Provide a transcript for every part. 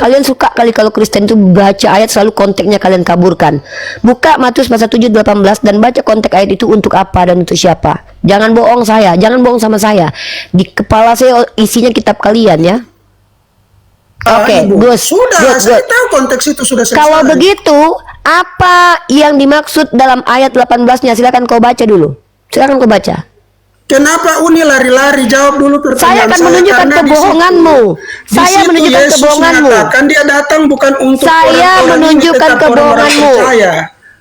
Kalian suka kali kalau Kristen itu baca ayat selalu konteksnya kalian kaburkan. Buka Matius pasal 7:18 dan baca konteks ayat itu untuk apa dan untuk siapa. Jangan bohong saya, jangan bohong sama saya. Di kepala saya isinya kitab kalian ya. Oke, Gus. Sudah, saya tahu konteks itu sudah selesai. Kalau begitu, apa yang dimaksud dalam ayat 18-nya? Silakan kau baca dulu. Silakan kau baca. Kenapa Uni lari-lari? Jawab dulu Saya pertanyaan akan menunjukkan kebohonganmu. Saya menunjukkan kebohonganmu. Kan dia datang bukan untuk saya menunjukkan kebohonganmu.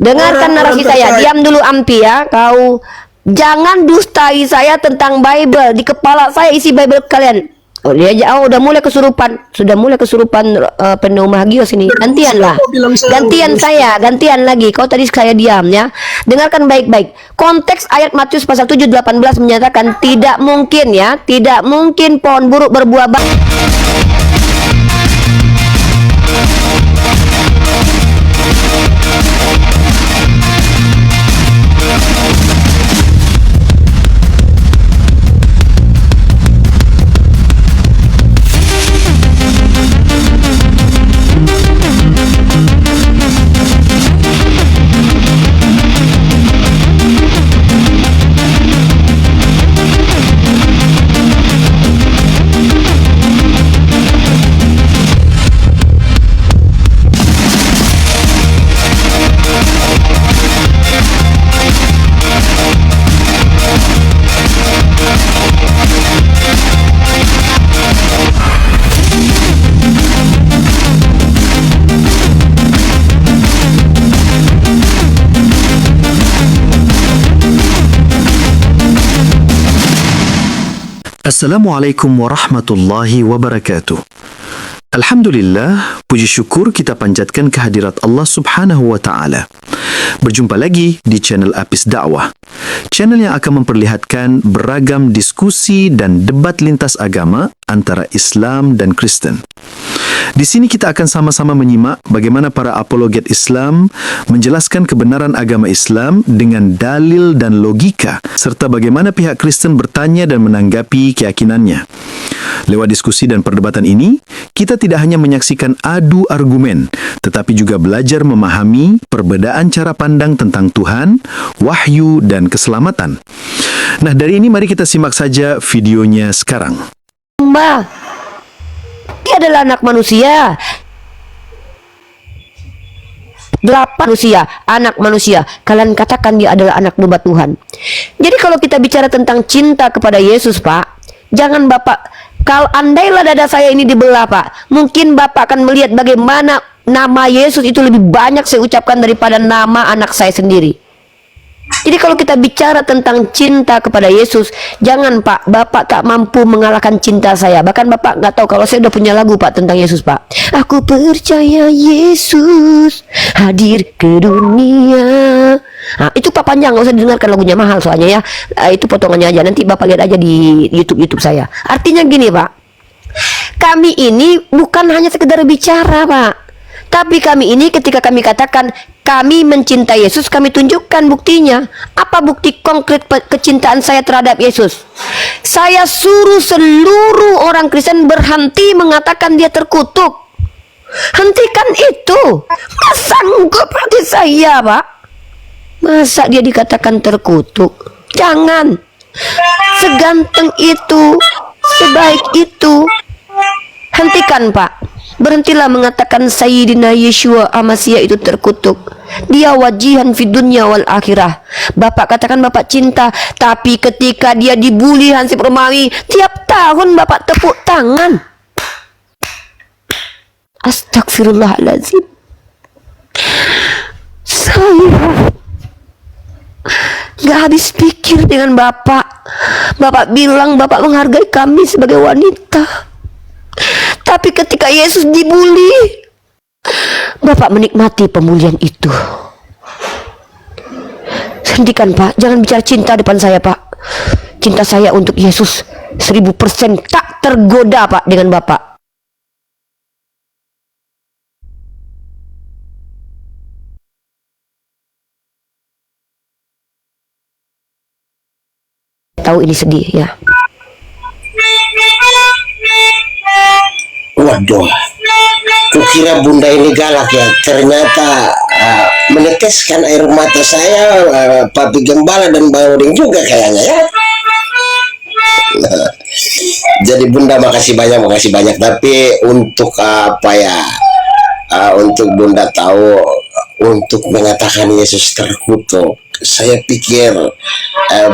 Dengarkan narasi saya. Diam dulu Ampi ya. Kau jangan dustai saya tentang Bible. Di kepala saya isi Bible kalian. Oh, dia udah mulai kesurupan. Sudah mulai kesurupan pneumagios ini. Gantian lah. Gantian lagi. Kau tadi saya diam ya. Dengarkan baik-baik. Konteks ayat Matius pasal 7:18 menyatakan tidak mungkin ya, tidak mungkin pohon buruk berbuah baik. Assalamualaikum warahmatullahi wabarakatuh. Alhamdulillah, puji syukur kita panjatkan kehadirat Allah Subhanahu wa taala. Berjumpa lagi di channel Apis Dakwah. Channel yang akan memperlihatkan beragam diskusi dan debat lintas agama antara Islam dan Kristen. Di sini kita akan sama-sama menyimak bagaimana para apologet Islam menjelaskan kebenaran agama Islam dengan dalil dan logika, serta bagaimana pihak Kristen bertanya dan menanggapi keyakinannya. Lewat diskusi dan perdebatan ini, kita tidak hanya menyaksikan adu argumen, tetapi juga belajar memahami perbedaan cara pandang tentang Tuhan, wahyu, dan keselamatan. Nah, dari ini mari kita simak saja videonya sekarang. Mbak, dia adalah anak manusia. 8 manusia, anak manusia. Kalian katakan dia adalah anak domba Tuhan. Jadi kalau kita bicara tentang cinta kepada Yesus, Pak, jangan Bapak, kalau andailah dada saya ini dibelah, Pak, mungkin Bapak akan melihat bagaimana nama Yesus itu lebih banyak saya ucapkan daripada nama anak saya sendiri. Jadi kalau kita bicara tentang cinta kepada Yesus, jangan Pak, Bapak tak mampu mengalahkan cinta saya. Bahkan Bapak nggak tahu kalau saya udah punya lagu Pak tentang Yesus, Pak. Aku percaya Yesus hadir ke dunia. Nah, itu Pak panjang, nggak usah didengarkan lagunya, mahal soalnya ya. Itu potongannya aja, nanti Bapak lihat aja di YouTube saya. Artinya gini Pak, kami ini bukan hanya sekedar bicara Pak, tapi kami ini ketika kami katakan kami mencintai Yesus, kami tunjukkan buktinya. Apa bukti konkret kecintaan saya terhadap Yesus? Saya suruh seluruh orang Kristen berhenti mengatakan dia terkutuk. Hentikan itu. Masa sanggup hati saya, Pak? Masa dia dikatakan terkutuk? Jangan. Seganteng itu, sebaik itu. Hentikan, Pak. Berhentilah mengatakan Sayyidina Yeshua Amasya itu terkutuk. Dia wajihan fi dunya wal akhirah. Bapak katakan Bapak cinta, tapi ketika dia dibully Hansip Romawi, tiap tahun Bapak tepuk tangan. Astagfirullahaladzim. Saya gak habis pikir dengan Bapak. Bapak bilang Bapak menghargai kami sebagai wanita. Tapi ketika Yesus dibully, Bapak menikmati pemulihan itu. Hentikan Pak, jangan bicara cinta depan saya Pak. Cinta saya untuk Yesus 1000% tak tergoda Pak dengan Bapak. Tahu ini sedih ya. Waduh. Kukira bunda ini galak ya, ternyata meneteskan air mata saya Papi Gembala dan Bang Oding juga kayaknya ya. Nah, jadi bunda makasih banyak, tapi untuk apa ya, untuk bunda tahu, untuk mengatakan Yesus terkutuk, saya pikir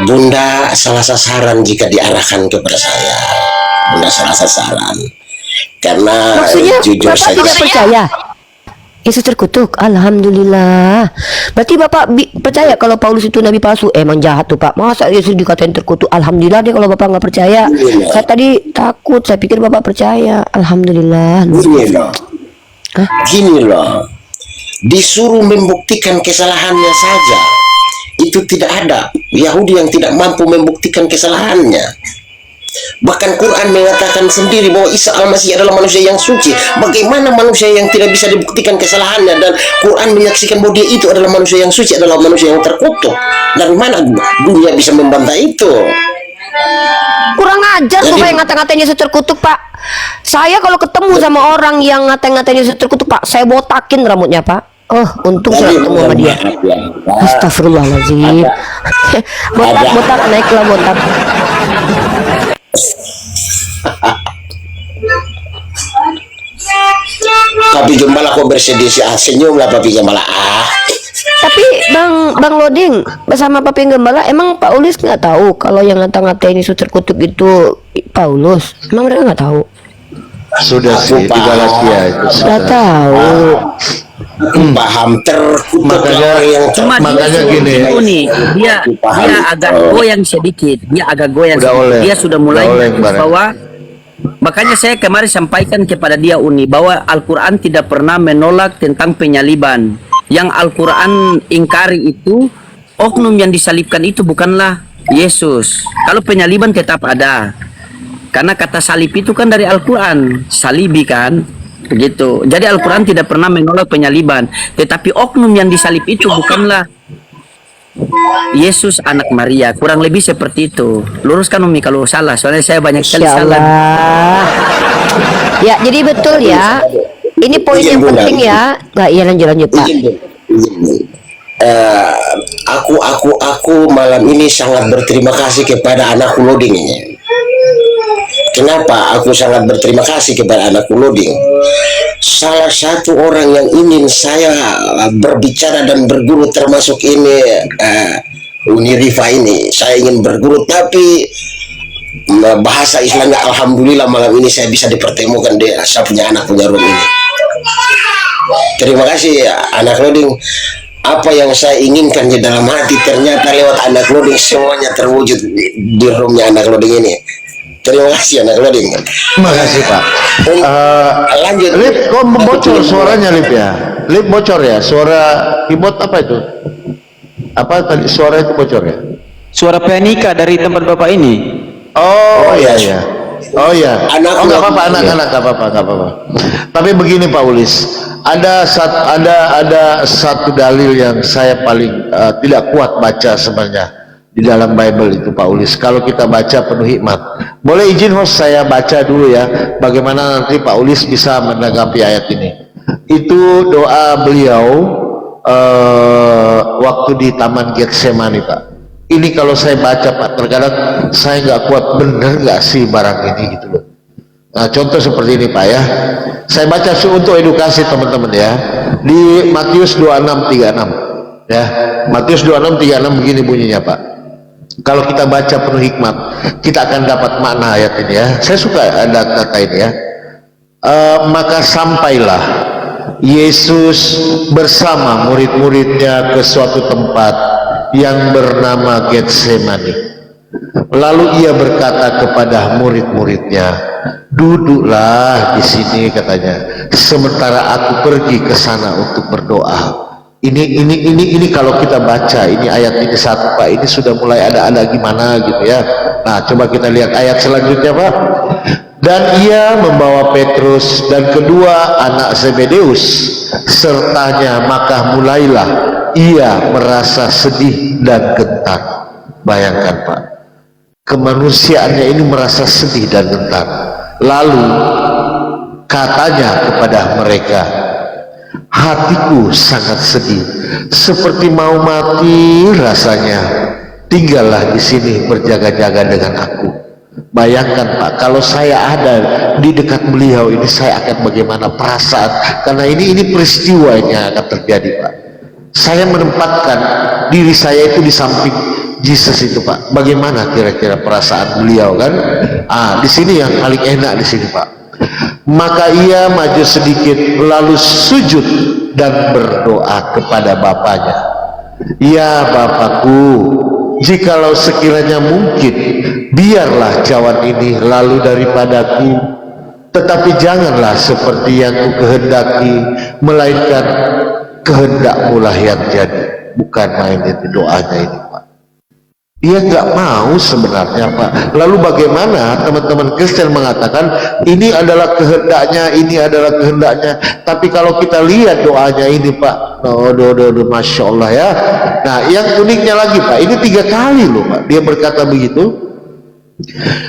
bunda salah sasaran jika diarahkan kepada saya. Bunda salah sasaran karena Maksudnya jujur Bapak saja tidak percaya Yesus terkutuk? Alhamdulillah. Berarti Bapak percaya kalau Paulus itu nabi palsu? Emang jahat tuh Pak. Masa Yesus dikatain terkutuk? Alhamdulillah deh kalau Bapak nggak percaya. Iya. Saya tadi takut. Saya pikir Bapak percaya. Alhamdulillah. gini loh, disuruh membuktikan kesalahannya saja itu tidak ada Yahudi yang tidak mampu membuktikan kesalahannya. Bahkan Quran mengatakan sendiri bahwa Isa Al-Masih adalah manusia yang suci. Bagaimana manusia yang tidak bisa dibuktikan kesalahannya, dan Quran menyaksikan bahwa dia itu adalah manusia yang suci, adalah manusia yang terkutuk. Dari mana dunia bisa membantah itu? Kurang ajar Jadi- Bapak yang ngata-ngatain Yesus terkutuk Pak. Saya kalau ketemu sama orang yang ngata-ngatain Yesus terkutuk Pak, saya botakin rambutnya Pak. Oh, untung saya ketemu sama dia. Astagfirullahaladzim. Botak naiklah botak. Papi Gembala kok bersedih sih? Senyumlah Papi Gembala. Tapi Bang Loding bersama Papi Gembala, emang Paulus nggak tahu kalau yang ngata-ngatain Yesus terkutuk itu Paulus? Emang mereka nggak tahu? Sudah sih di Galatia itu. Nggak tahu. Paham terkutuk Makanya- orang yang Cuma Makanya dia gini. nih, dia agak goyang sedikit, dia agak goyang Udah sedikit. oleng. Dia sudah mulai Udah oleng, Bareng. bahwa, makanya saya kemarin sampaikan kepada dia Uni bahwa Al-Quran tidak pernah menolak tentang penyaliban. Yang Al-Quran ingkari itu oknum yang disalibkan itu bukanlah Yesus. Kalau penyaliban tetap ada, karena kata salib itu kan dari Al-Quran, salibi kan, begitu. Jadi Al-Quran tidak pernah menolak penyaliban, tetapi oknum yang disalib itu bukanlah Yesus anak Maria. Kurang lebih seperti itu. Luruskan Umi kalau salah, soalnya saya banyak sekali Insya salah. Allah. Ya, jadi betul ya. Ini poin yang penting ya. Nggak, iya lanjut Pak. Aku malam ini sangat berterima kasih kepada anakku Loding ini. Kenapa aku sangat berterima kasih kepada anakku Loding? Salah satu orang yang ingin saya berbicara dan berguru, termasuk ini Uni Rifa ini, saya ingin berguru, tapi bahasa Islamnya alhamdulillah malam ini saya bisa dipertemukan dengan saya punya anak, punya room ini. Terima kasih anak Loding. Apa yang saya inginkan di dalam hati ternyata lewat anak Loding semuanya terwujud di roomnya anak Loding ini. Terima kasih anak Loding. Terima kasih Pak. Lanjut. Lip, kok bocor suaranya Lip ya? Lip bocor ya? Suara keyboard apa itu? Apa tadi suara itu bocor ya? Suara pianika dari tempat Bapak ini. Oh iya iya. Oh iya. Anak- Oh nggak apa-apa, anak-anak nggak apa-apa. Tapi begini Pak Ulis, ada satu dalil yang saya paling tidak kuat baca sebenarnya di dalam Bible itu Pak Ulis. Kalau kita baca penuh hikmat. Boleh izin host saya baca dulu ya, bagaimana nanti Pak Ulis bisa menanggapi ayat ini. Itu doa beliau waktu di Taman Getsemani Pak. Ini kalau saya baca Pak, terkadang saya nggak kuat, bener nggak sih barang ini gitu loh. Nah contoh seperti ini Pak ya, saya baca untuk edukasi teman-teman ya, di Matius 26:36 ya, Matius 26:36 begini bunyinya Pak. Kalau kita baca penuh hikmat, kita akan dapat makna ayat ini ya. Saya suka ada kata ini ya. Maka sampailah Yesus bersama murid-muridnya ke suatu tempat yang bernama Getsemani. Lalu ia berkata kepada murid-muridnya, duduklah di sini katanya, sementara aku pergi ke sana untuk berdoa. Ini kalau kita baca ini ayat ini satu Pak, ini sudah mulai ada gimana gitu ya. Nah coba kita lihat ayat selanjutnya Pak. Dan ia membawa Petrus dan kedua anak Zebedeus sertanya, maka mulailah ia merasa sedih dan gentar. Bayangkan Pak, kemanusiaannya ini merasa sedih dan gentar. Lalu Katanya kepada mereka, hatiku sangat sedih, seperti mau mati rasanya. Tinggallah di sini berjaga-jaga dengan aku. Bayangkan Pak, kalau saya ada di dekat beliau ini, saya akan bagaimana perasaan? Karena ini peristiwa yang akan terjadi Pak. Saya menempatkan diri saya itu di samping Yesus itu Pak. Bagaimana kira-kira perasaan beliau kan? Di sini yang paling enak di sini Pak. Maka ia maju sedikit lalu sujud dan berdoa kepada bapaknya. Ya Bapakku, jikalau sekiranya mungkin, biarlah cawan ini lalu daripadaku, tetapi janganlah seperti yang ku kehendaki, melainkan kehendak-Mu lah yang jadi. Bukan main itu doanya ini Pak. Dia nggak mau sebenarnya Pak. Lalu bagaimana teman-teman Kristen mengatakan ini adalah kehendaknya, ini adalah kehendaknya. Tapi kalau kita lihat doanya ini Pak, Masya Allah ya. Nah yang uniknya lagi Pak, ini 3 kali loh Pak dia berkata begitu.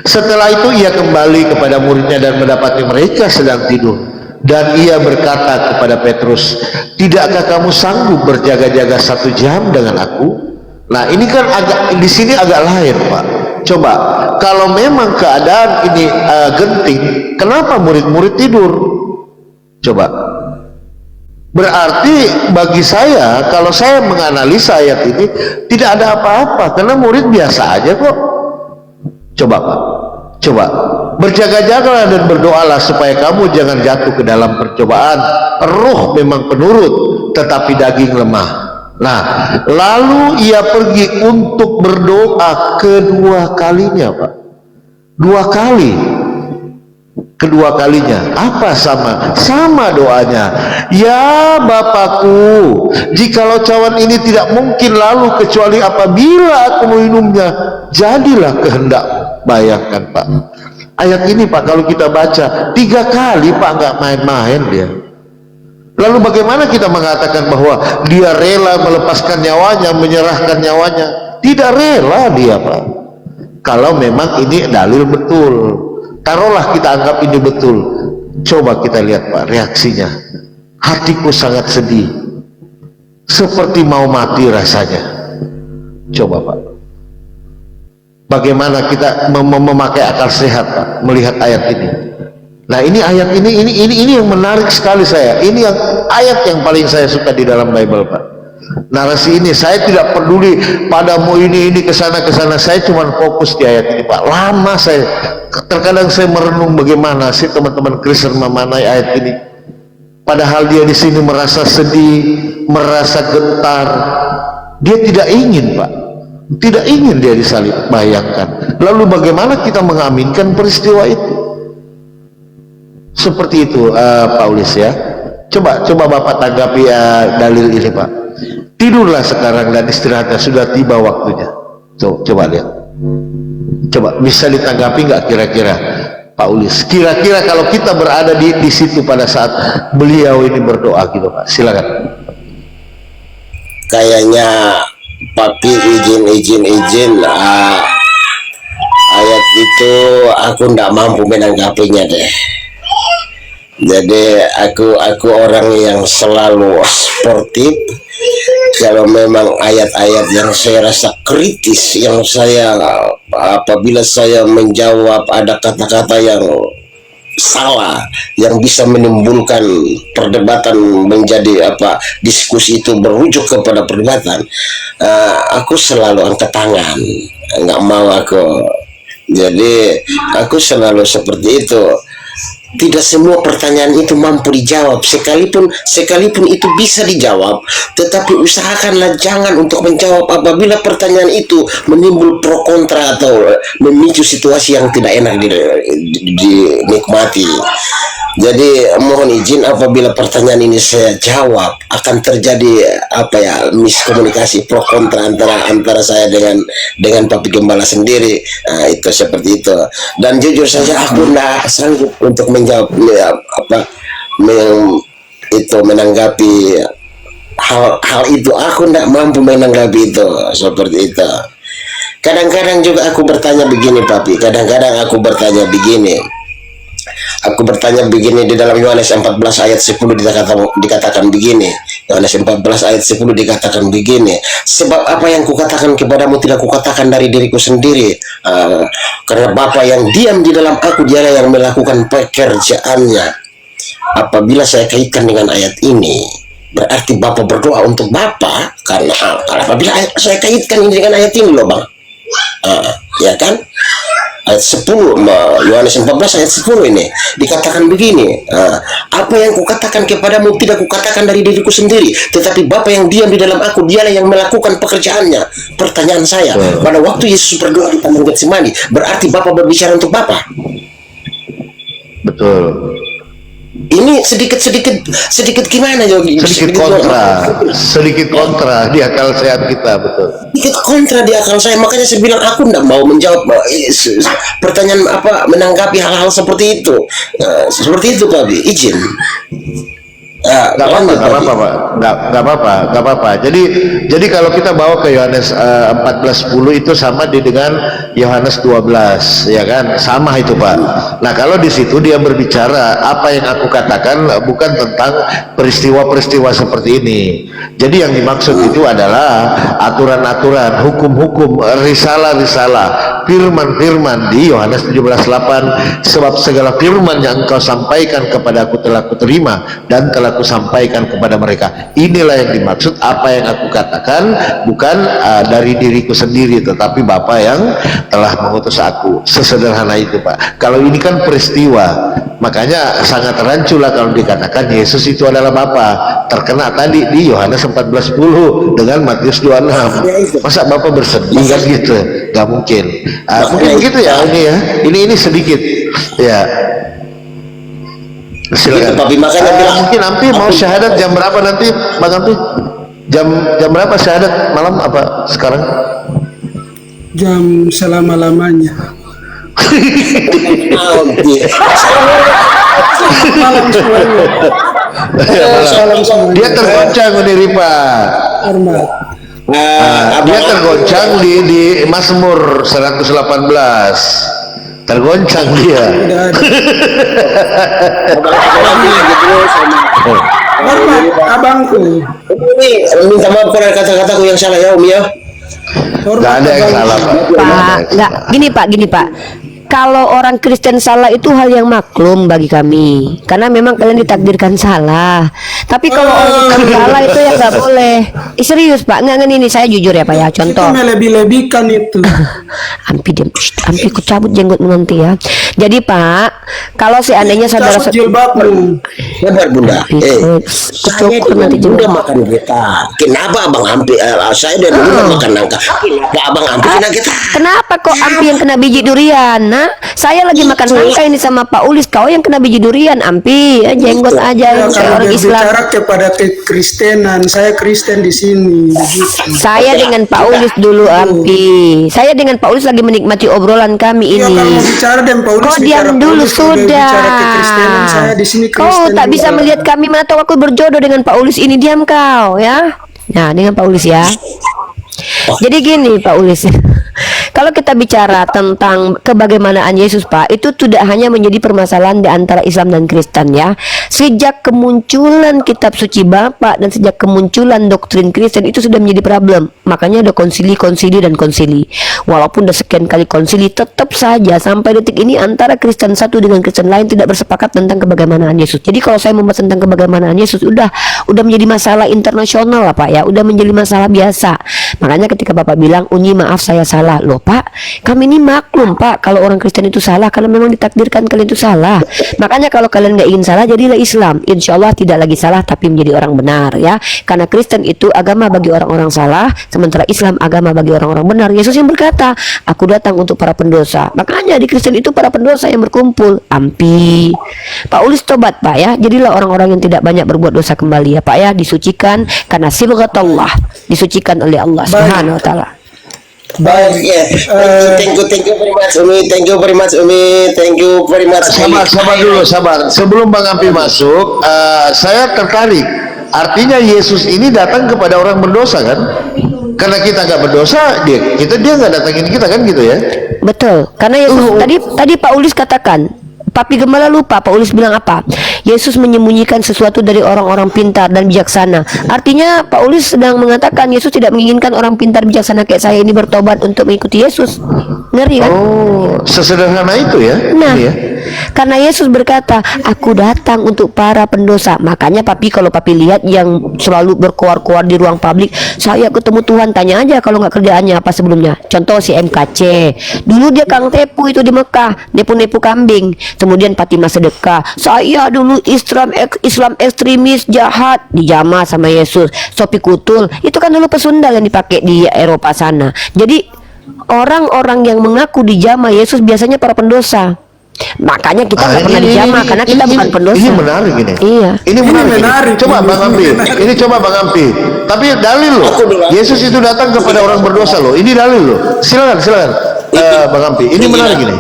Setelah itu ia kembali kepada muridnya dan mendapati mereka sedang tidur. Dan ia berkata kepada Petrus, tidakkah kamu sanggup berjaga-jaga 1 jam dengan aku? Nah ini kan agak di sini agak lain Pak. Coba kalau memang keadaan ini genting, kenapa murid-murid tidur? Coba. Berarti bagi saya, kalau saya menganalisa ayat ini, tidak ada apa-apa karena murid biasa aja kok. Coba Pak, coba berjaga-jagalah dan berdoalah supaya kamu jangan jatuh ke dalam percobaan. Roh memang penurut, tetapi daging lemah. Nah, lalu ia pergi untuk berdoa kedua kalinya Pak. 2 kali. Kedua kalinya apa sama doanya. Ya Bapakku, jikalau cawan ini tidak mungkin lalu kecuali apabila aku meminumnya, jadilah kehendak-Mu. Bayangkan Pak, ayat ini Pak kalau kita baca 3 kali Pak, nggak main-main dia. Lalu bagaimana kita mengatakan bahwa dia rela melepaskan nyawanya, menyerahkan nyawanya? Tidak rela dia Pak. Kalau memang ini dalil betul, taruhlah kita anggap ini betul. Coba kita lihat Pak reaksinya. Hatiku sangat sedih, seperti mau mati rasanya. Coba Pak, bagaimana kita memakai akal sehat Pak melihat ayat ini. Nah ini ayat ini yang menarik sekali saya. Ini yang ayat yang paling saya suka di dalam Bible Pak. Narasi ini saya tidak peduli padamu ini kesana. Saya cuma fokus di ayat ini Pak. Lama saya terkadang saya merenung bagaimana sih teman-teman Kristen memanai ayat ini. Padahal dia di sini merasa sedih, merasa gentar. Dia tidak ingin Pak. Tidak ingin dia disalib. Bayangkan. Lalu bagaimana kita mengaminkan peristiwa itu? Seperti itu Paulus ya. Coba Bapak tanggapi dalil ini Pak. Tidurlah sekarang dan istirahatnya, sudah tiba waktunya. Coba lihat. Coba bisa ditanggapi nggak kira-kira Paulus? Kira-kira kalau kita berada di situ pada saat beliau ini berdoa gitu Pak. Silakan. Kayaknya Papi izin ayat itu aku nggak mampu menanggapinya deh. Jadi aku orang yang selalu sportif. Kalau memang ayat-ayat yang saya rasa kritis, yang saya apabila saya menjawab ada kata-kata yang salah, yang bisa menimbulkan perdebatan menjadi diskusi itu berujuk kepada perdebatan, aku selalu angkat tangan, nggak mau aku. Jadi aku selalu seperti itu. Tidak semua pertanyaan itu mampu dijawab, sekalipun itu bisa dijawab, tetapi usahakanlah jangan untuk menjawab apabila pertanyaan itu menimbul pro kontra atau memicu situasi yang tidak enak dinikmati. Jadi mohon izin apabila pertanyaan ini saya jawab akan terjadi miskomunikasi pro kontra antara saya dengan Papi Gembala sendiri. Nah, itu seperti itu. Dan jujur saja aku tidak sanggup untuk menjawab menanggapi hal itu. Aku tidak mampu menanggapi itu seperti itu. Kadang-kadang juga aku bertanya begini Papi. Aku bertanya begini, di dalam Yohanes 14 ayat 10 dikatakan begini. Yohanes 14 ayat 10 dikatakan begini. Sebab apa yang kukatakan kepadamu tidak kukatakan dari diriku sendiri. Karena Bapa yang diam di dalam aku, dialah yang melakukan pekerjaannya. Apabila saya kaitkan dengan ayat ini, berarti Bapa berdoa untuk Bapa. Karena apabila saya kaitkan ini dengan ayat ini loh Bang, ya kan, ayat 10 Yohanes 14 ayat 10 ini dikatakan begini, apa yang kukatakan kepadamu tidak kukatakan dari diriku sendiri, tetapi Bapa yang diam di dalam aku, dialah yang melakukan pekerjaannya. Pertanyaan saya, pada waktu Yesus berdoa di Taman Getsemani, berarti Bapa berbicara untuk Bapa? Betul. Ini sedikit gimana ya? Sedikit kontra di akal sehat kita, betul. Sedikit kontra di akal saya, makanya saya bilang aku tidak mau menjawab pertanyaan menanggapi hal-hal seperti itu. Seperti itu Pak Bi, izin. Gak apa-apa. Jadi kalau kita bawa ke Yohanes 14:10 itu sama dengan Yohanes 12, ya kan? Sama itu Pak. Nah kalau di situ dia berbicara apa yang aku katakan bukan tentang peristiwa-peristiwa seperti ini. Jadi yang dimaksud itu adalah aturan-aturan, hukum-hukum, risalah-risalah, firman-firman di Yohanes 17:8. Sebab segala firman yang engkau sampaikan kepada aku telah kuterima dan telah aku sampaikan kepada mereka. Inilah yang dimaksud apa yang aku katakan, bukan dari diriku sendiri, tetapi Bapa yang telah mengutus aku. Sesederhana itu Pak. Kalau ini kan peristiwa, makanya sangat rancu lah kalau dikatakan Yesus itu adalah Bapa. Terkena tadi di Yohanes 14:10 dengan Matius 26. Masa Bapa bersedih kan gitu? Gak mungkin. Mungkin begitu ya ini ya. Ini sedikit ya. Silakan. Tapi makanya bilang, mungkin Ampi mau syahadat jam berapa nanti Bang Ampi? Jam berapa syahadat malam apa sekarang? Jam selama-lamanya. Malam semuanya. Dia tergoncang nih Pak. Hormat. Dia tergoncang di Mazmur 118. Tergoncang dia. Hormat abangku. Ini minta maaf kalau kata-kataku yang salah ya Om ya. Gak ada yang salah Pak. Nggak, gini Pak. Kalau orang Kristen salah itu hal yang maklum bagi kami, karena memang kalian ditakdirkan salah. Tapi kalau orang Islam salah itu ya nggak boleh. Serius Pak, nggak ini saya jujur ya Pak ya. Contoh. Itu melebih-lebihkan itu. Ampi diam, Ampi ku cabut jenggotmu nanti ya. Jadi Pak, kalau seandainya saudara Cabut jilbabmu. Sabar Bunda. Saya dengan Bunda makan getah. Kenapa Abang Ampi? Saya dan Bunda makan nangka. Kenapa Abang Ampi kena getah? Kenapa kok Ampi yang kena biji durian? Nah, saya lagi makan nangka ini sama Pak Ulis, kau yang kena biji durian, Ampi. Ya, jenggot aja, Ya, saya kalau orang Islam. berbicara kepada kekristenan, saya Kristen di sini. Begitu. Saya dengan Pak Ulis dulu, Ampi. Saya dengan Pak Ulis lagi menikmati obrolan kami Ya, ini. kalau bicara dan Paulus Kau bicara diam dulu Paulus, kalau sudah. bicara kekristenan, saya di sini Kau Kristen tak bisa juga. melihat kami, mana tahu aku berjodoh dengan Pak Ulis ini, diam kau ya. Nah, dengan Pak Ulis ya. Jadi gini Pak Ulis. Kalau kita bicara tentang kebagaimanaan Yesus Pak, itu tidak hanya menjadi permasalahan di antara Islam dan Kristen ya. Sejak kemunculan kitab suci Bapa dan sejak kemunculan doktrin Kristen itu sudah menjadi problem. Makanya ada konsili dan konsili. Walaupun udah sekian kali konsili, tetap saja sampai detik ini antara Kristen satu dengan Kristen lain tidak bersepakat tentang kebagaimanaan Yesus. Jadi kalau saya membahas tentang kebagaimanaan Yesus udah menjadi masalah internasional lah Pak ya, udah menjadi masalah biasa. Makanya ketika Bapak bilang, "Unyi maaf saya salah." Loh Pak, kami ini maklum Pak kalau orang Kristen itu salah karena memang ditakdirkan kalian itu salah. Makanya kalau kalian nggak ingin salah, jadilah Islam. Insya Allah tidak lagi salah tapi menjadi orang benar ya. Karena Kristen itu agama bagi orang-orang salah, sementara Islam agama bagi orang-orang benar. Yesus yang berkata, "Aku datang untuk para pendosa." Makanya di Kristen itu para pendosa yang berkumpul. Ampi Pak Ulis tobat Pak ya. Jadilah orang-orang yang tidak banyak berbuat dosa kembali ya Pak ya. Disucikan karena sibghatullah, disucikan oleh Allah Subhanahu wa taala. Baik, ya. Thank you very much Umi. Thank you very much Umi. Thank you very much. Sabar dulu, sabar. Sebelum Bang Ampi masuk, saya tertarik. Artinya Yesus ini datang kepada orang berdosa kan? Karena kita nggak berdosa, dia nggak datangin kita kan gitu ya? Betul. Karena Yesus tadi Pak Ulis katakan, Papi Gembala lupa Paulus bilang apa? Yesus menyembunyikan sesuatu dari orang-orang pintar dan bijaksana. Artinya Paulus sedang mengatakan Yesus tidak menginginkan orang pintar bijaksana kayak saya ini bertobat untuk mengikuti Yesus. Ngeri kan? Oh, sesederhana itu ya. Nah, Ini ya. karena Yesus berkata, aku datang untuk para pendosa. Makanya papi, kalau papi lihat yang selalu berkoar-koar di ruang publik, saya ketemu Tuhan, tanya aja kalau nggak kerjaannya apa sebelumnya. Contoh si MKC, dulu dia kang tepu itu di Mekah, nepu-nepu kambing. Kemudian Fatimah Sedekah, saya dulu Islam ekstremis jahat, dijamah sama Yesus. Sopi Kutul, itu kan dulu pesundal yang dipakai di Eropa sana. Jadi orang-orang yang mengaku dijamah Yesus biasanya para pendosa. Makanya kita nggak pernah dijamah karena kita bukan pendosa. Ini menarik ini. Iya. Ini menarik. menarik. Coba Bang Ampi. Ini coba Bang Ampi. Tapi dalil loh. Yesus itu datang kepada orang berdosa loh. Ini dalil loh. Silakan, silakan. Bang Ampi. Ini menarik ini.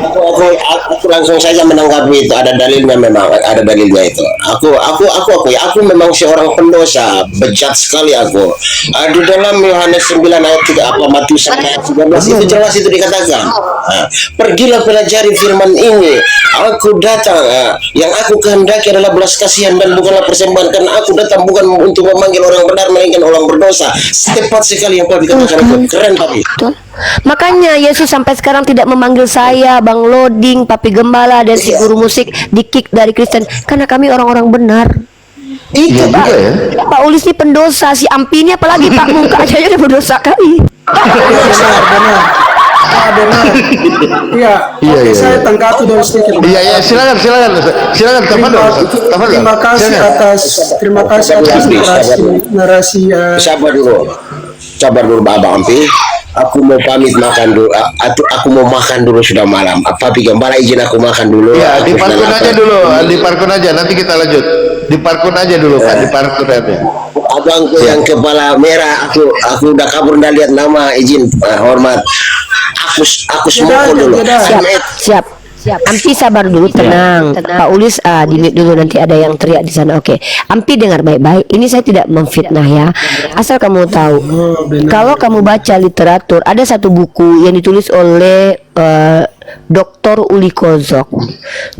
Aku langsung saja menanggapi itu, ada dalilnya, memang ada dalilnya itu. Aku memang seorang pendosa, bejat sekali aku. Di dalam Yohanes 9 ayat 3 apa Matius 9 ayat 13 itu jelas itu dikatakan. Pergilah pelajari firman ini. Aku datang, yang aku kehendaki adalah belas kasihan dan bukanlah persembahan, karena aku datang bukan untuk memanggil orang benar melainkan orang berdosa. Tepat sekali yang Papi katakan itu, keren Papi. Betul. Makanya Yesus sampai sekarang tidak memanggil saya, Bang Loding, Papi Gembala, dan si guru musik di-kick dari Kristen, karena kami orang-orang benar. Iya juga ya. Paulus ini pendosa, si Ampi ini apalagi Pak, muka aja udah berdosa kali. Benar. Iya, Iya, oke, iya, saya iya. tanggapi dulu sedikit. Iya, silakan. Terima kasih atas narasi Sabar dulu Abang Ampi. Aku mau pamit makan dulu. Aku mau makan dulu, sudah malam. Papi Gembala izin aku makan dulu. Iya, Aku diparkun sudah aja lapar. dulu, diparkun aja. Nanti kita lanjut. Diparkun aja dulu, Pak. Diparkun aja. Abangku yang kepala merah, aku udah kabur, udah lihat nama, izin hormat. Aku semua dulu. Siap. Ampi sabar dulu, tenang. Pak Ulis, di mute dulu, nanti ada yang teriak di sana. Oke. Ampi dengar baik-baik. Ini saya tidak memfitnah ya. Asal kamu tahu, kalau kamu baca literatur, ada satu buku yang ditulis oleh Dr. Uli Kozok.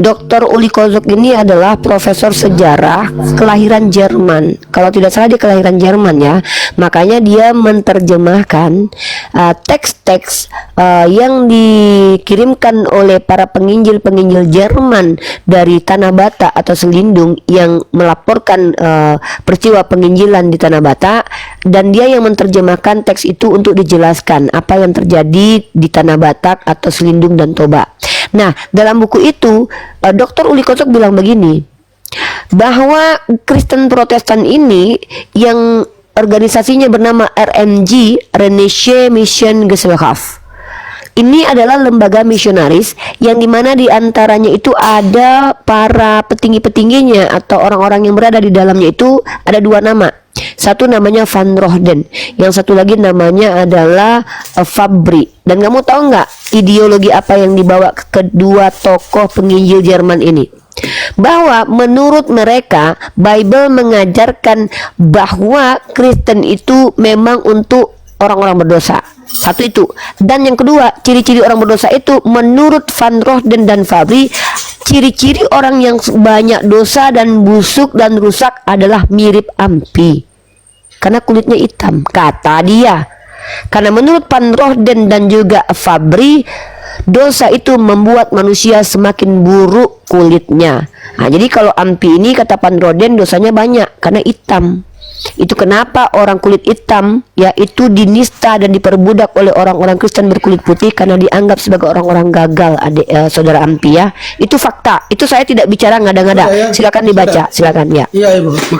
Dr. Uli Kozok ini adalah profesor sejarah kelahiran Jerman. Kalau tidak salah dia kelahiran Jerman ya. Makanya dia menerjemahkan teks-teks yang dikirimkan oleh para penginjil-penginjil Jerman dari Tanah Bata atau Selindung yang melaporkan peristiwa penginjilan di Tanah Bata, dan dia yang menerjemahkan teks itu untuk dijelaskan apa yang terjadi di Tanah Batak atau Selindung dan Toba. Nah, dalam buku itu Dr. Uli Kozok bilang begini, bahwa Kristen Protestan ini yang organisasinya bernama RMG, Rheinische Mission Gesellschaft, ini adalah lembaga misionaris yang dimana diantaranya itu ada para petinggi-petingginya atau orang-orang yang berada di dalamnya itu ada dua nama. Satu namanya Van Rohden, yang satu lagi namanya adalah Fabri. Dan kamu tahu nggak ideologi apa yang dibawa kedua tokoh penginjil Jerman ini? Bahwa menurut mereka Bible mengajarkan bahwa Kristen itu memang untuk orang-orang berdosa. Satu itu. Dan yang kedua, ciri-ciri orang berdosa itu menurut Van Rohden dan Fabri, ciri-ciri orang yang banyak dosa dan busuk dan rusak adalah mirip Ampi, karena kulitnya hitam, kata dia. Karena menurut Van Rohden dan juga Fabri, dosa itu membuat manusia semakin buruk kulitnya. Nah, jadi kalau Ampi ini kata Van Rohden dosanya banyak karena hitam. Itu kenapa orang kulit hitam yaitu dinista dan diperbudak oleh orang-orang Kristen berkulit putih karena dianggap sebagai orang-orang gagal, saudara Ampi ya. Itu fakta. Itu saya tidak bicara ngada-ngada. Silakan dibaca, silakan ya. Iya Ibu,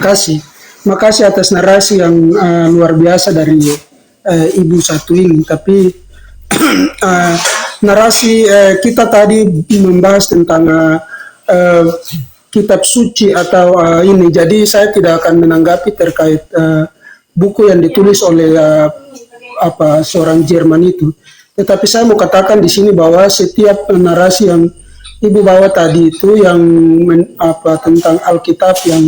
makasih atas narasi yang luar biasa dari Ibu satu ini. Tapi narasi kita tadi membahas tentang kitab suci atau ini, jadi saya tidak akan menanggapi terkait buku yang ditulis oleh seorang Jerman itu. Tetapi saya mau katakan di sini bahwa setiap narasi yang Ibu bawa tadi itu yang tentang Alkitab yang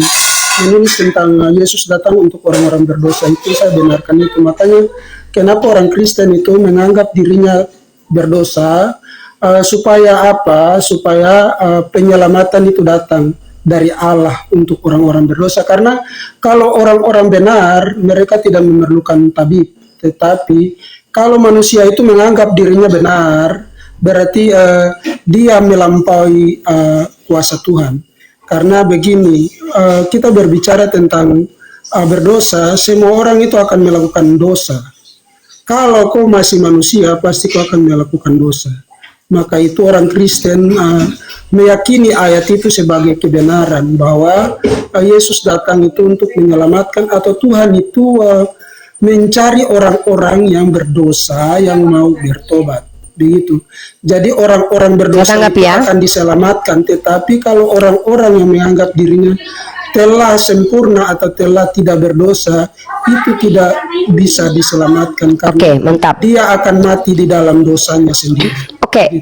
menulis tentang Yesus datang untuk orang-orang berdosa, itu saya benarkan itu. Makanya kenapa orang Kristen itu menganggap dirinya berdosa supaya apa? Supaya penyelamatan itu datang dari Allah untuk orang-orang berdosa. Karena kalau orang-orang benar, mereka tidak memerlukan tabib. Tetapi kalau manusia itu menganggap dirinya benar, berarti dia melampaui kuasa Tuhan. Karena begini, kita berbicara tentang berdosa, semua orang itu akan melakukan dosa. Kalau kau masih manusia, pasti kau akan melakukan dosa. Maka itu orang Kristen meyakini ayat itu sebagai kebenaran, bahwa Yesus datang itu untuk menyelamatkan, atau Tuhan itu mencari orang-orang yang berdosa yang mau bertobat. Begitu. Jadi orang-orang berdosa itu akan diselamatkan. Tetapi kalau orang-orang yang menganggap dirinya telah sempurna atau telah tidak berdosa, itu tidak bisa diselamatkan karena mantap. Dia akan mati di dalam dosanya sendiri.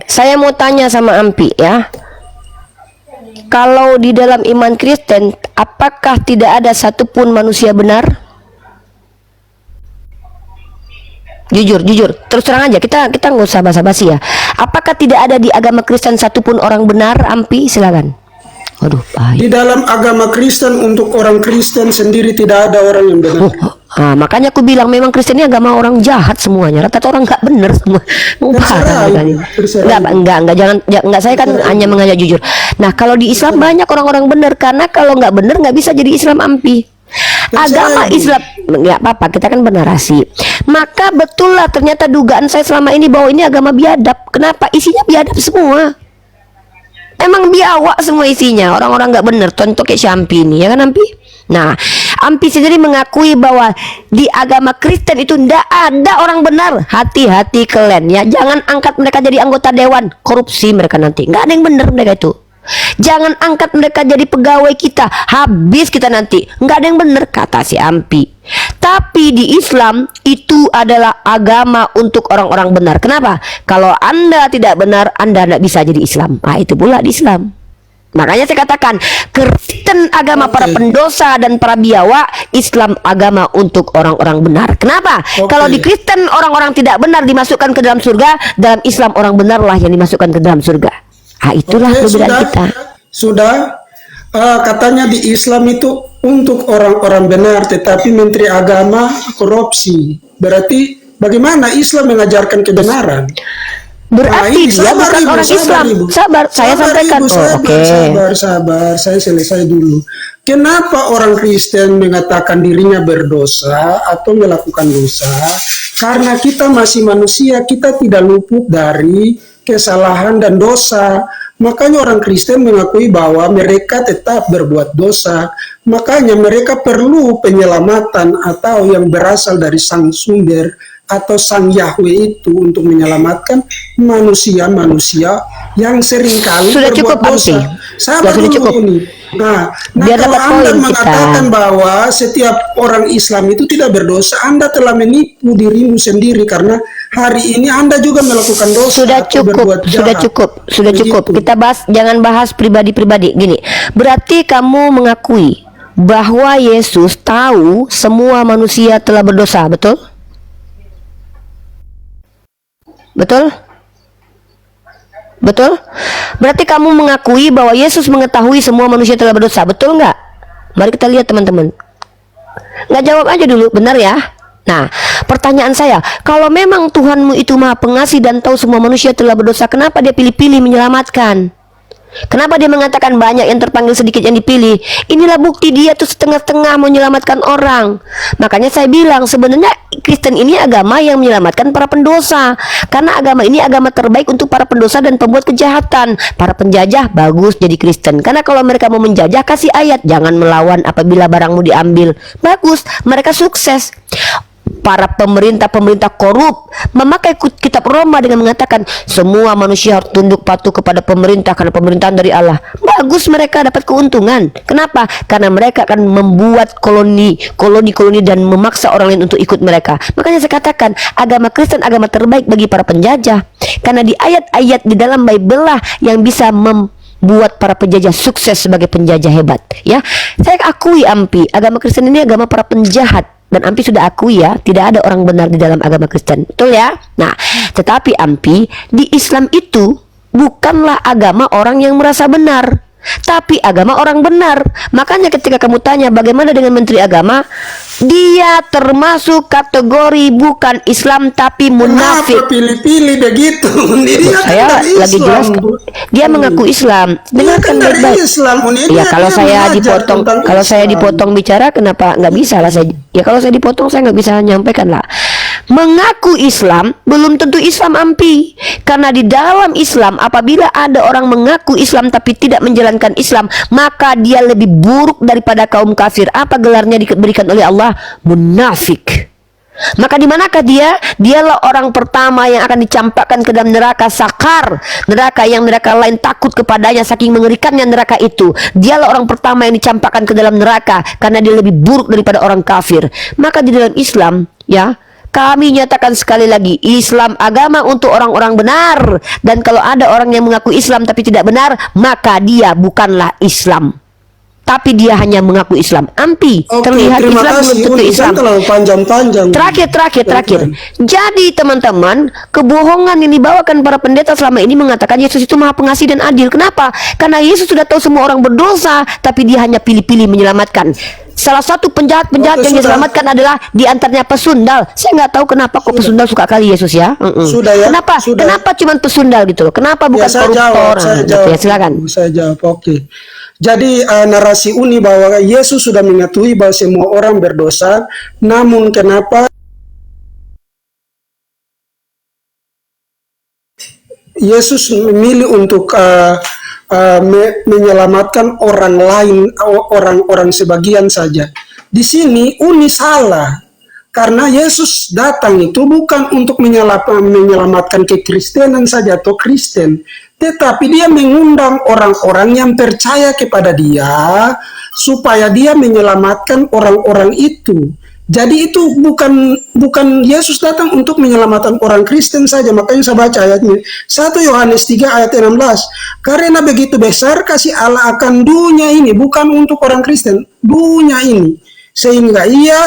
Saya mau tanya sama Ampi ya. Kalau di dalam iman Kristen, apakah tidak ada satupun manusia benar? Jujur, terus terang aja, kita nggak usah basa-basi ya. Apakah tidak ada di agama Kristen satupun orang benar, Ampi? Silakan. Waduh, di dalam agama Kristen, untuk orang Kristen sendiri tidak ada orang yang benar. Makanya aku bilang memang Kristen ini agama orang jahat semuanya. Rata-rata orang nggak benar semua. Enggak, saya kan hanya mengajak jujur. Nah, kalau di Islam banyak orang-orang benar, karena kalau nggak benar nggak bisa jadi Islam, Ampi. Agama Islam nggak apa-apa, kita kan bernarasi. Maka betul lah, ternyata dugaan saya selama ini bahwa ini agama biadab. Kenapa? Isinya biadab semua. Emang biawak semua isinya, orang-orang nggak bener. Contoh kayak Syampi ini, ya kan Ampi? Nah, Ampi sendiri mengakui bahwa di agama Kristen itu ndak ada orang benar. Hati-hati kalian ya, jangan angkat mereka jadi anggota dewan, korupsi mereka nanti. Nggak ada yang benar mereka itu. Jangan angkat mereka jadi pegawai kita, habis kita nanti. Nggak ada yang benar, kata si Ampi. Tapi di Islam itu adalah agama untuk orang-orang benar. Kenapa? Kalau Anda tidak benar, Anda tidak bisa jadi Islam. Nah, itu pula di Islam. Makanya saya katakan, Kristen agama para pendosa dan para biawak, Islam agama untuk orang-orang benar. Kenapa? Kalau di Kristen orang-orang tidak benar dimasukkan ke dalam surga, dalam Islam orang benarlah yang dimasukkan ke dalam surga. Itulah perbedaan kita. Katanya di Islam itu untuk orang-orang benar, tetapi Menteri Agama korupsi. Berarti bagaimana Islam mengajarkan kebenaran? Berarti dia bukan orang Islam. Sabar, saya sampaikan. Sabar, saya selesai dulu. Kenapa orang Kristen mengatakan dirinya berdosa atau melakukan dosa? Karena kita masih manusia, kita tidak luput dari kesalahan dan dosa. Makanya orang Kristen mengakui bahwa mereka tetap berbuat dosa. Makanya mereka perlu penyelamatan atau yang berasal dari sang sumber atau sang Yahweh itu untuk menyelamatkan manusia-manusia yang seringkali berbuat dosa. Sabar dulu ini. Nah kalau Anda mengatakan bahwa setiap orang Islam itu tidak berdosa, Anda telah menipu dirimu sendiri, karena hari ini Anda juga melakukan dosa. Sudah cukup. Kita jangan bahas pribadi-pribadi. Gini, berarti kamu mengakui bahwa Yesus tahu semua manusia telah berdosa, betul? Betul? Berarti kamu mengakui bahwa Yesus mengetahui semua manusia telah berdosa, betul nggak? Mari kita lihat teman-teman. Nggak jawab aja dulu, benar ya? Nah, pertanyaan saya, kalau memang Tuhanmu itu Maha Pengasih dan tahu semua manusia telah berdosa, kenapa dia pilih-pilih menyelamatkan? Kenapa dia mengatakan banyak yang terpanggil, sedikit yang dipilih? Inilah bukti dia tuh setengah-setengah menyelamatkan orang. Makanya saya bilang sebenarnya Kristen ini agama yang menyelamatkan para pendosa. Karena agama ini agama terbaik untuk para pendosa dan pembuat kejahatan. Para penjajah bagus jadi Kristen. Karena kalau mereka mau menjajah, kasih ayat, jangan melawan apabila barangmu diambil. Bagus, mereka sukses. Para pemerintah korup memakai kitab Roma dengan mengatakan semua manusia harus tunduk patuh kepada pemerintah karena pemerintahan dari Allah. Bagus, mereka dapat keuntungan. Kenapa? Karena mereka akan membuat koloni dan memaksa orang lain untuk ikut mereka. Makanya saya katakan agama Kristen agama terbaik bagi para penjajah. Karena di ayat-ayat di dalam Bible lah yang bisa membuat para penjajah sukses sebagai penjajah hebat. Ya, saya akui Ampi, agama Kristen ini agama para penjahat. Dan Ampi sudah akui ya, tidak ada orang benar di dalam agama Kristen, betul ya? Nah, tetapi Ampi, di Islam itu bukanlah agama orang yang merasa benar, tapi agama orang benar. Makanya ketika kamu tanya bagaimana dengan menteri agama, dia termasuk kategori bukan Islam tapi munafik. Kenapa pilih-pilih begitu? Dia Saya kan dari lagi Islam, jelas, Bu. dia mengaku Islam. Dia Dengarkan kan dari baik-baik. Islam, Bu. Ya kalau Dia saya mengajar dipotong, tentang kalau saya Islam. dipotong bicara, kenapa nggak bisa lah saya? Ya kalau saya dipotong saya nggak bisa menyampaikan lah. Mengaku Islam belum tentu Islam, Ampi. Karena di dalam Islam apabila ada orang mengaku Islam tapi tidak menjalankan Islam, maka dia lebih buruk daripada kaum kafir. Apa gelarnya diberikan oleh Allah? Munafik. Maka di manakah dia? Dialah orang pertama yang akan dicampakkan ke dalam neraka sakar, neraka yang neraka lain takut kepadanya saking mengerikannya neraka itu. Dialah orang pertama yang dicampakkan ke dalam neraka karena dia lebih buruk daripada orang kafir. Maka di dalam Islam, ya, kami nyatakan sekali lagi, Islam agama untuk orang-orang benar. Dan kalau ada orang yang mengaku Islam tapi tidak benar, maka dia bukanlah Islam, tapi dia hanya mengaku Islam. Ampi, Oke, terlihat terima Islam belum kasih. tentu Uni, Islam. jangan terlalu panjang-panjang. Terakhir. Jadi teman-teman, kebohongan yang dibawakan para pendeta selama ini mengatakan Yesus itu maha pengasih dan adil. Kenapa? Karena Yesus sudah tahu semua orang berdosa, tapi dia hanya pilih-pilih menyelamatkan. Salah satu penjahat-penjahat yang Sudah. diselamatkan adalah diantaranya pesundal. Saya nggak tahu kenapa kok pesundal suka kali Yesus ya. Sudah ya, Kenapa? sudah. Kenapa cuma pesundal gitu loh? Kenapa bukan Ya, saya koruptor? jawab, saya Gitu jawab. ya, silakan. Saya jawab, oke. Jadi narasi Uni bahwa Yesus sudah mengetahui bahwa semua orang berdosa, namun kenapa Yesus memilih untuk menyelamatkan orang lain, orang-orang sebagian saja. Di sini Uni salah. Karena Yesus datang itu bukan untuk menyelamatkan kekristenan saja atau Kristen, tetapi dia mengundang orang-orang yang percaya kepada dia supaya dia menyelamatkan orang-orang itu. Jadi itu bukan Yesus datang untuk menyelamatkan orang Kristen saja. Makanya saya baca ayatnya 1 Yohanes 3 ayat 16. Karena begitu besar kasih Allah akan dunia ini, bukan untuk orang Kristen, dunia ini, sehingga ia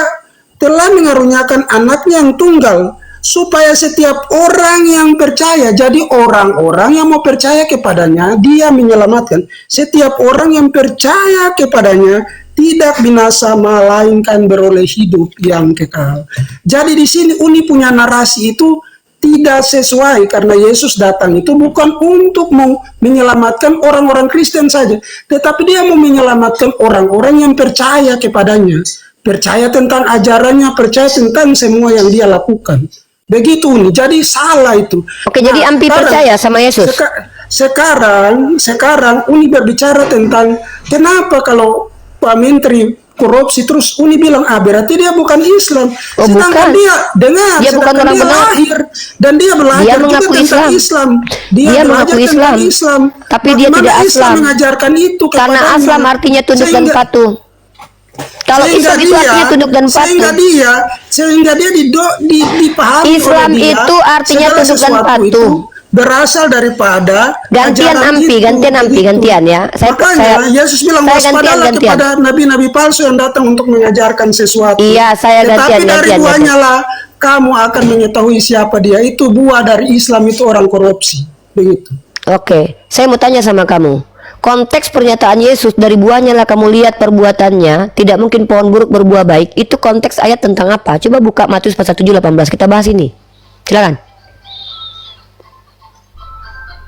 telah mengaruniakan anaknya yang tunggal supaya setiap orang yang percaya, jadi orang-orang yang mau percaya kepadanya dia menyelamatkan. Setiap orang yang percaya kepadanya tidak binasa melainkan beroleh hidup yang kekal. Jadi di sini Uni punya narasi itu tidak sesuai karena Yesus datang itu bukan untuk mau menyelamatkan orang-orang Kristen saja, tetapi dia mau menyelamatkan orang-orang yang percaya kepadanya, percaya tentang ajarannya, percaya tentang semua yang dia lakukan. Begitu nih, jadi salah itu. Oke, jadi Ampi percaya sama Yesus? Sekarang Uni berbicara tentang kenapa kalau Pak Menteri korupsi terus Uni bilang berarti dia bukan Islam. Oh, Sedangkan bukan. Dia bukan orang dia benar. lahir dan dia belajar Dia juga mengaku tentang Islam. Islam. Dia belajar mengaku tentang Islam. Tapi dia Bagaimana tidak Islam Islam. mengajarkan itu Karena kepadanya? Islam artinya tunduk dan Sehingga- patuh. Kalau sehingga Islam itu artinya tunduk dan sehingga patuh. dia dipahami Islam oleh dia, itu artinya segala tunduk dan sesuatu patuh. itu berasal daripada Gantian ajaran Ampi, itu, gantian Ampi, begitu. gantian ya. Makanya Yesus bilang saya waspadalah gantian. kepada nabi-nabi palsu yang datang untuk mengajarkan sesuatu. Iya, saya Tetapi gantian, dari gantian. duanya lah kamu akan mengetahui siapa dia. Itu buah dari Islam itu orang korupsi. Begitu. Oke, saya mau tanya sama kamu. Konteks pernyataan Yesus dari buahnya lah kamu lihat perbuatannya, tidak mungkin pohon buruk berbuah baik. Itu konteks ayat tentang apa? Coba buka Matius pasal 7:18, kita bahas ini. Silakan.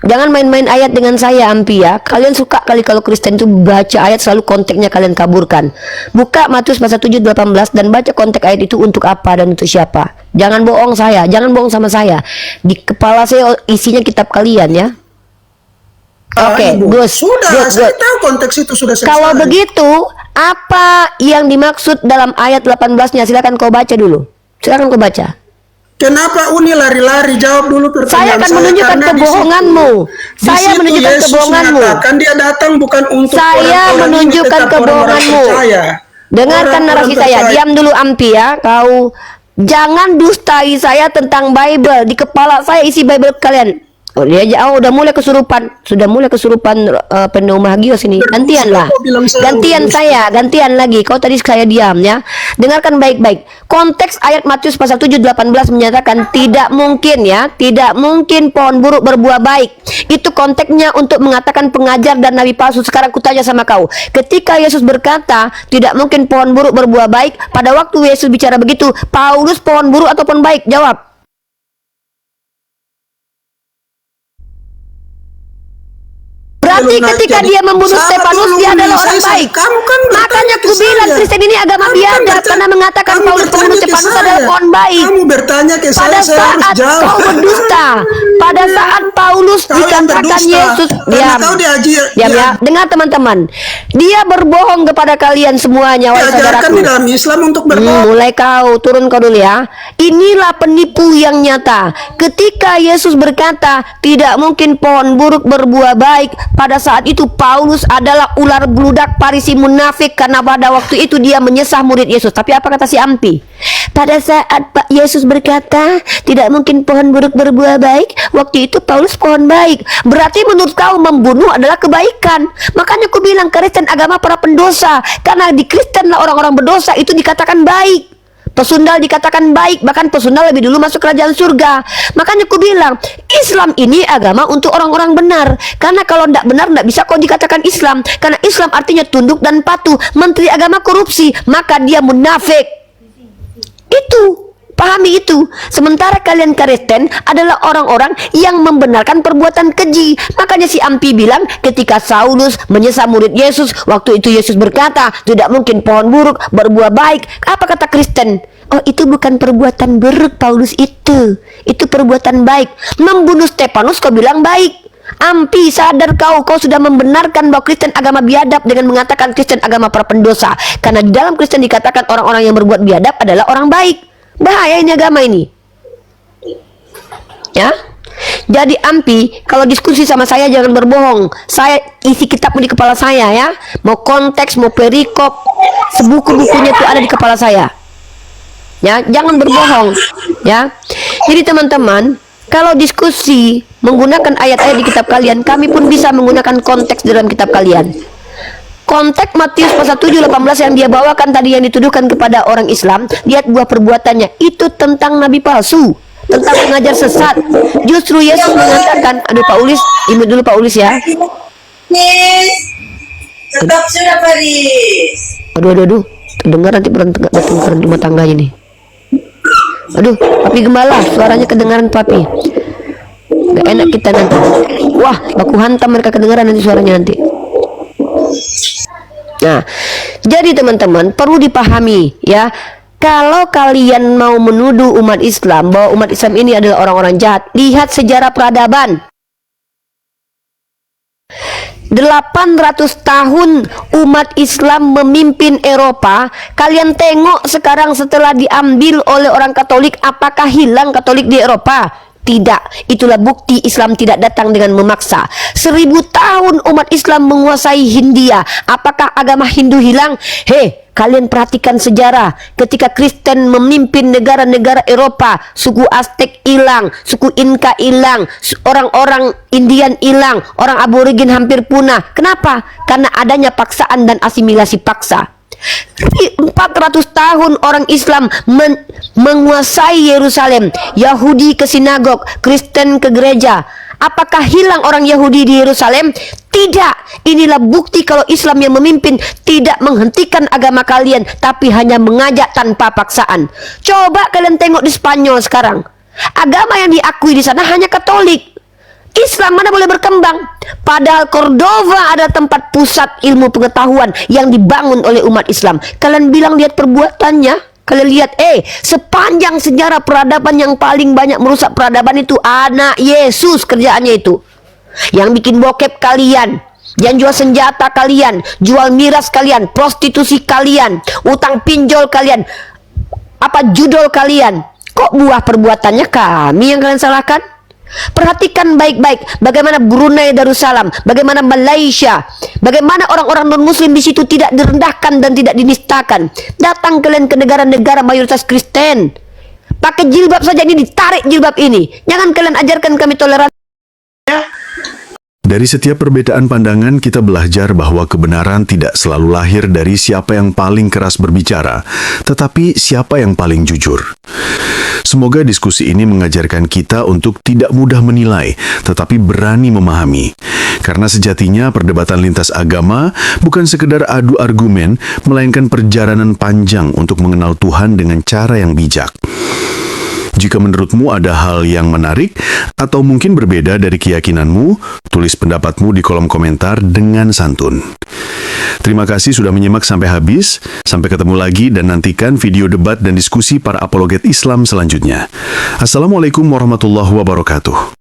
Jangan main-main ayat dengan saya, Ampi ya. Kalian suka kali kalau Kristen itu baca ayat selalu konteksnya kalian kaburkan. Buka Matius pasal 7:18 dan baca konteks ayat itu untuk apa dan untuk siapa. Jangan bohong saya, jangan bohong sama saya. Di kepala saya isinya kitab kalian ya. Oke, Ibu. Gus. Sudah, Gus, saya Gus. tahu konteks itu sudah selesai. Kalau begitu, apa yang dimaksud dalam ayat 18-nya? Silakan kau baca dulu. Silakan kau baca. Kenapa Uni lari-lari? Jawab dulu Saya pertanyaan akan menunjukkan karena di kebohonganmu. situ- Saya di situ menunjukkan Yesus kebohonganmu. mengatakan dia datang bukan untuk Saya orang-orang ini, menunjukkan tetapi orang-orang kebohonganmu. percaya. Dengarkan Orang-orang narasi saya. percaya. Diam dulu Ampi ya. Kau jangan dustai saya tentang Bible. Di kepala saya isi Bible kalian. Oh, udah mulai kesurupan, sudah mulai kesurupan pneuma gios ini. Gantian lah, gantian lagi. Kau tadi saya diam ya. Dengarkan baik-baik. Konteks ayat Matius pasal 7:18 menyatakan tidak mungkin ya, tidak mungkin pohon buruk berbuah baik. Itu konteksnya untuk mengatakan pengajar dan nabi palsu. Sekarang kutanya sama kau, ketika Yesus berkata tidak mungkin pohon buruk berbuah baik, pada waktu Yesus bicara begitu, Paulus pohon buruk atau pohon baik? Jawab. Berarti ketika dia membunuh Stefanus, dia adalah orang baik. Makanya aku bilang Kristen ini agama biadab karena mengatakan Paulus pembunuh Stefanus adalah pohon baik. Kamu bertanya ke Pada saat kau berdusta, pada saat Paulus dikatakan Yesus, diam ya. Dengar teman-teman, dia berbohong kepada kalian semuanya, wahai saudaraku. Di dalam Islam untuk berbohong. Mulai turun kau dulu ya. Inilah penipu yang nyata. Ketika Yesus berkata tidak mungkin pohon buruk berbuah baik, pada saat itu Paulus adalah ular beludak Parisi munafik, karena pada waktu itu dia menyesah murid Yesus. Tapi apa kata si Ampi? Pada saat Pak Yesus berkata tidak mungkin pohon buruk berbuah baik, waktu itu Paulus pohon baik. Berarti menurut kau membunuh adalah kebaikan. Makanya aku bilang Kristen agama para pendosa, karena di Kristen lah orang-orang berdosa itu dikatakan baik. Pesundal dikatakan baik, bahkan pesundal lebih dulu masuk kerajaan surga. Makanya aku bilang Islam ini agama untuk orang-orang benar. Karena kalau tidak benar tidak bisa kau dikatakan Islam. Karena Islam artinya tunduk dan patuh. Menteri agama korupsi, maka dia munafik. Itu, pahami itu. Sementara kalian Kristen adalah orang-orang yang membenarkan perbuatan keji. Makanya si Ampi bilang ketika Saulus menyesal murid Yesus, waktu itu Yesus berkata tidak mungkin pohon buruk berbuah baik. Apa kata Kristen? Oh, itu bukan perbuatan buruk Paulus itu perbuatan baik. Membunuh Stefanus kau bilang baik. Ampi, sadar kau sudah membenarkan bahwa Kristen agama biadab dengan mengatakan Kristen agama para pendosa. Karena di dalam Kristen dikatakan orang-orang yang berbuat biadab adalah orang baik. Bahaya ini agama ini. Ya. Jadi Ampi, kalau diskusi sama saya jangan berbohong. Saya isi kitab di kepala saya ya. Mau konteks, mau perikop, sebuku-bukunya itu ada di kepala saya. Ya, jangan berbohong. Ya. Jadi teman-teman, kalau diskusi menggunakan ayat-ayat di kitab kalian, kami pun bisa menggunakan konteks dalam kitab kalian. Konteks Matius pasal 7:18 yang dia bawakan tadi, yang dituduhkan kepada orang Islam, lihat buah perbuatannya, itu tentang nabi palsu, tentang pengajar sesat. Justru Yesus mengatakan, aduh Paulus, imut dulu Paulus ya. Stop sudah Paris. Aduh, terdengar nanti bertengkar rumah tangga ini. Aduh, Papi Gembala, suaranya kedengaran Papi. Gak enak kita nanti. Wah, baku hantam mereka kedengaran nanti suaranya nanti. Nah, jadi teman-teman perlu dipahami ya. Kalau kalian mau menuduh umat Islam bahwa umat Islam ini adalah orang-orang jahat, lihat sejarah peradaban. 800 tahun umat Islam memimpin Eropa. Kalian tengok sekarang setelah diambil oleh orang Katolik, apakah hilang Katolik di Eropa? Tidak. Itulah bukti Islam tidak datang dengan memaksa. 1000 tahun umat Islam menguasai Hindia. Apakah agama Hindu hilang? Kalian perhatikan sejarah. Ketika Kristen memimpin negara-negara Eropa, suku Aztec hilang, suku Inka hilang, orang-orang Indian hilang, orang aborigin hampir punah. Kenapa? Karena adanya paksaan dan asimilasi paksa. 400 tahun orang Islam menguasai Yerusalem. Yahudi ke sinagog, Kristen ke gereja. Apakah hilang orang Yahudi di Yerusalem? Tidak. Inilah bukti kalau Islam yang memimpin tidak menghentikan agama kalian, tapi hanya mengajak tanpa paksaan. Coba kalian tengok di Spanyol sekarang. Agama yang diakui di sana hanya Katolik. Islam mana boleh berkembang? Padahal Cordova ada tempat pusat ilmu pengetahuan yang dibangun oleh umat Islam. Kalian bilang lihat perbuatannya. Kalian lihat, sepanjang sejarah peradaban yang paling banyak merusak peradaban itu anak Yesus, kerjaannya itu. Yang bikin bokep kalian, yang jual senjata kalian, jual miras kalian, prostitusi kalian, utang pinjol kalian, judol kalian. Kok buah perbuatannya kami yang kalian salahkan? Perhatikan baik-baik bagaimana Brunei Darussalam, bagaimana Malaysia, bagaimana orang-orang non-muslim di situ tidak direndahkan dan tidak dinistakan. Datang kalian ke negara-negara mayoritas Kristen, pakai jilbab saja ini ditarik jilbab ini. Jangan kalian ajarkan kami toleransi. Dari setiap perbedaan pandangan, kita belajar bahwa kebenaran tidak selalu lahir dari siapa yang paling keras berbicara, tetapi siapa yang paling jujur. Semoga diskusi ini mengajarkan kita untuk tidak mudah menilai, tetapi berani memahami. Karena sejatinya perdebatan lintas agama bukan sekedar adu argumen, melainkan perjalanan panjang untuk mengenal Tuhan dengan cara yang bijak. Jika menurutmu ada hal yang menarik atau mungkin berbeda dari keyakinanmu, tulis pendapatmu di kolom komentar dengan santun. Terima kasih sudah menyimak sampai habis. Sampai ketemu lagi dan nantikan video debat dan diskusi para apologet Islam selanjutnya. Assalamualaikum warahmatullahi wabarakatuh.